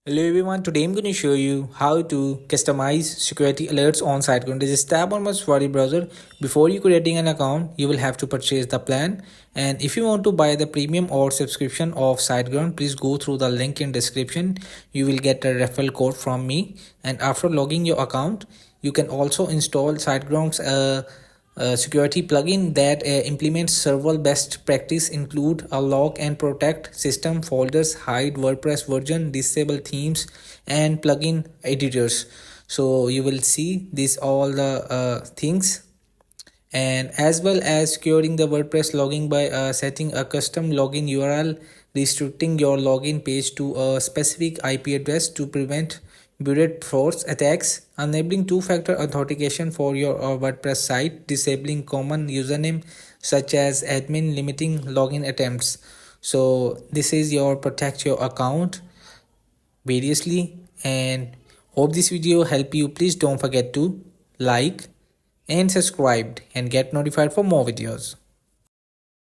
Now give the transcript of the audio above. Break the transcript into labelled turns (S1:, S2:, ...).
S1: Hello everyone, today I'm going to show you how to customize security alerts on SiteGround. Just tap on my Safari browser. Before you creating an account, you will have to purchase the plan. And if you want to buy the premium or subscription of SiteGround, please go through the link in description. You will get a referral code from me. And after logging your account, you can also install SiteGround's security plugin that implements several best practice include a lock and protect system, folders, hide WordPress version, disable themes, and plugin editors. So you will see this all the things, and as well as securing the WordPress login by setting a custom login URL, restricting your login page to a specific IP address to prevent brute force attacks, enabling two-factor authentication for your WordPress site, disabling common username such as admin, limiting login attempts. So this is your protect your account variously, and hope this video help you. Please don't forget to like and subscribe and get notified for more videos.